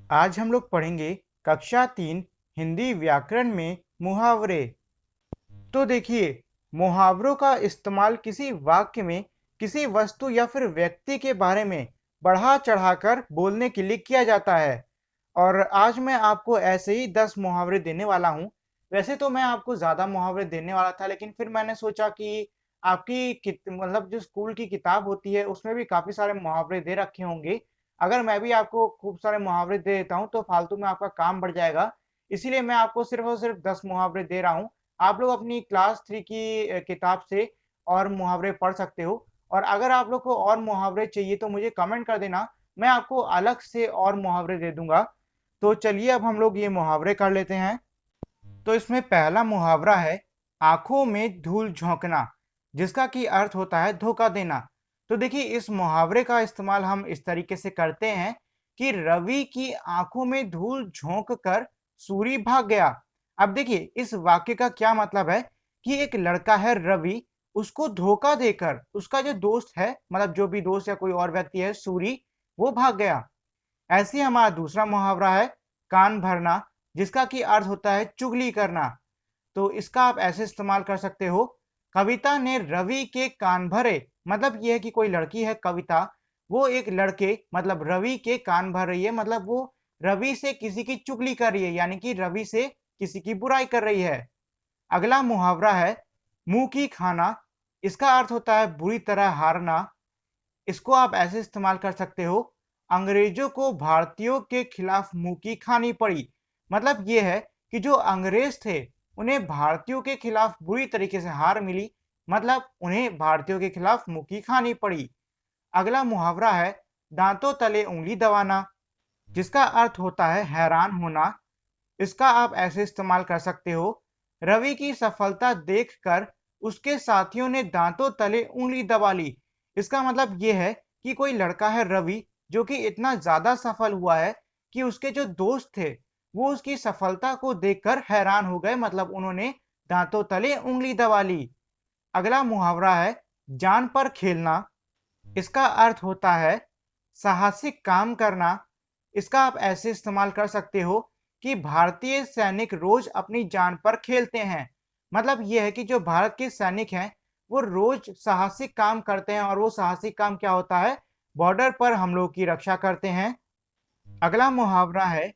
आज हम लोग पढ़ेंगे कक्षा 3 हिंदी व्याकरण में मुहावरे। तो देखिए, मुहावरों का इस्तेमाल किसी वाक्य में किसी वस्तु या फिर व्यक्ति के बारे में बढ़ा चढ़ाकर बोलने के लिए किया जाता है। और आज मैं आपको ऐसे ही 10 मुहावरे देने वाला हूँ। वैसे तो मैं आपको ज़्यादा मुहावरे देने वाला था, लेकिन फिर मैंने सोचा कि आपकी मतलब जो स्कूल की किताब होती है उसमें भी काफ़ी सारे मुहावरे दे रखे होंगे। अगर मैं भी आपको खूब सारे मुहावरे दे देता हूँ तो फालतू में आपका काम बढ़ जाएगा। इसीलिए मैं आपको सिर्फ और सिर्फ 10 मुहावरे दे रहा हूँ। आप लोग अपनी क्लास 3 की किताब से और मुहावरे पढ़ सकते हो। और अगर आप लोग को और मुहावरे चाहिए तो मुझे कमेंट कर देना, मैं आपको अलग से और मुहावरे दे दूंगा। तो चलिए अब हम लोग ये मुहावरे कर लेते हैं। तो इसमें पहला मुहावरा है आंखों में धूल झोंकना, जिसका कि अर्थ होता है धोखा देना। तो देखिए, इस मुहावरे का इस्तेमाल हम इस तरीके से करते हैं कि रवि की आंखों में धूल झोंक कर सूरी भाग गया। अब देखिए, इस वाक्य का क्या मतलब है कि एक लड़का है रवि, उसको धोखा देकर उसका जो दोस्त है, मतलब जो भी दोस्त या कोई और व्यक्ति है सूरी, वो भाग गया। ऐसे ही हमारा दूसरा मुहावरा है कान भरना, जिसका कि अर्थ होता है चुगली करना। तो इसका आप ऐसे इस्तेमाल कर सकते हो, कविता ने रवि के कान भरे। मतलब ये है कि कोई लड़की है कविता, वो एक लड़के मतलब रवि के कान भर रही है, मतलब वो रवि से किसी की चुगली कर रही है, यानी कि रवि से किसी की बुराई कर रही है। अगला मुहावरा है मुंह की खाना। इसका अर्थ होता है बुरी तरह हारना। इसको आप ऐसे इस्तेमाल कर सकते हो, अंग्रेजों को भारतीयों के खिलाफ मुंह की खानी पड़ी। मतलब ये है कि जो अंग्रेज थे, उन्हें भारतीयों के खिलाफ बुरी तरीके से हार मिली, मतलब उन्हें भारतीयों के खिलाफ मुंह की खानी पड़ी। अगला मुहावरा है दांतों तले उंगली दबाना, जिसका अर्थ होता है हैरान होना। इसका आप ऐसे इस्तेमाल कर सकते हो, रवि की सफलता देखकर उसके साथियों ने दांतों तले उंगली दबा ली। इसका मतलब ये है कि कोई लड़का है रवि, जो कि इतना ज्यादा सफल हुआ है कि उसके जो दोस्त थे वो उसकी सफलता को देखकर हैरान हो गए, मतलब उन्होंने दांतों तले उंगली दबा ली। अगला मुहावरा है जान पर खेलना। इसका अर्थ होता है साहसिक काम करना। इसका आप ऐसे इस्तेमाल कर सकते हो कि भारतीय सैनिक रोज अपनी जान पर खेलते हैं। मतलब ये है कि जो भारत के सैनिक हैं वो रोज साहसिक काम करते हैं, और वो साहसिक काम क्या होता है, बॉर्डर पर हम लोग की रक्षा करते हैं। अगला मुहावरा है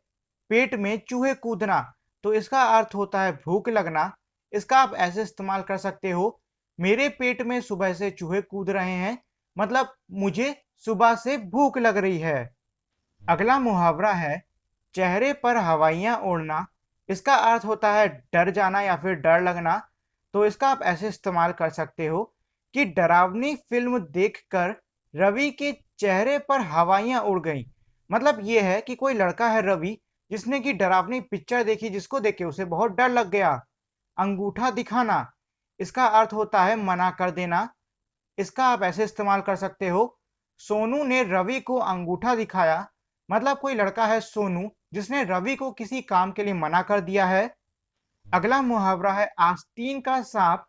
पेट में चूहे कूदना। तो इसका अर्थ होता है भूख लगना। इसका आप ऐसे इस्तेमाल कर सकते हो, मेरे पेट में सुबह से चूहे कूद रहे हैं, मतलब मुझे सुबह से भूख लग रही है। अगला मुहावरा है चेहरे पर हवाइयां उड़ना। इसका अर्थ होता है डर जाना या फिर डर लगना। तो इसका आप ऐसे इस्तेमाल कर सकते हो कि डरावनी फिल्म देखकर रवि के चेहरे पर हवाइयां उड़ गईं। मतलब ये है कि कोई लड़का है रवि, जिसने की डरावनी पिक्चर देखी, जिसको देख के उसे बहुत डर लग गया। अंगूठा दिखाना, इसका अर्थ होता है मना कर देना। इसका आप ऐसे इस्तेमाल कर सकते हो, सोनू ने रवि को अंगूठा दिखाया। मतलब कोई लड़का है सोनू, जिसने रवि को किसी काम के लिए मना कर दिया है। अगला मुहावरा है आस्तीन का सांप,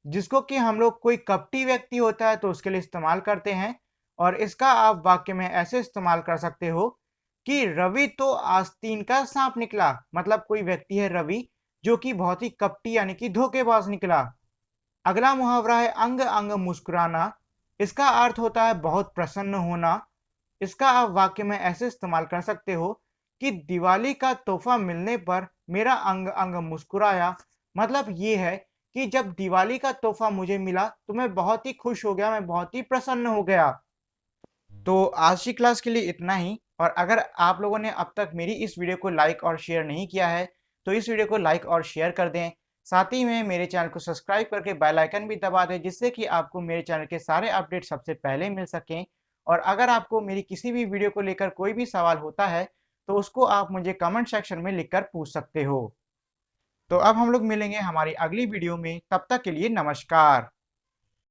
जिसको कि हम लोग कोई कपटी व्यक्ति होता है तो उसके लिए इस्तेमाल करते हैं। और इसका आप वाक्य में ऐसे इस्तेमाल कर सकते हो कि रवि तो आस्तीन का सांप निकला। मतलब कोई व्यक्ति है रवि, जो कि बहुत ही कपटी यानी कि धोखेबाज निकला। अगला मुहावरा है अंग अंग मुस्कुराना। इसका अर्थ होता है बहुत प्रसन्न होना। इसका आप वाक्य में ऐसे इस्तेमाल कर सकते हो कि दिवाली का तोहफा मिलने पर मेरा अंग अंग मुस्कुराया। मतलब ये है कि जब दिवाली का तोहफा मुझे मिला तो मैं बहुत ही खुश हो गया, मैं बहुत ही प्रसन्न हो गया। तो आज की क्लास के लिए इतना ही। और अगर आप लोगों ने अब तक मेरी इस वीडियो को लाइक और शेयर नहीं किया है तो इस वीडियो को लाइक और शेयर कर दें। साथ ही में मेरे चैनल को सब्सक्राइब करके बेल आइकन भी दबा दें, जिससे कि आपको मेरे चैनल के सारे अपडेट सबसे पहले मिल सकें। और अगर आपको मेरी किसी भी वीडियो को लेकर कोई भी सवाल होता है तो उसको आप मुझे कमेंट सेक्शन में लिखकर पूछ सकते हो। तो अब हम लोग मिलेंगे हमारी अगली वीडियो में, तब तक के लिए नमस्कार।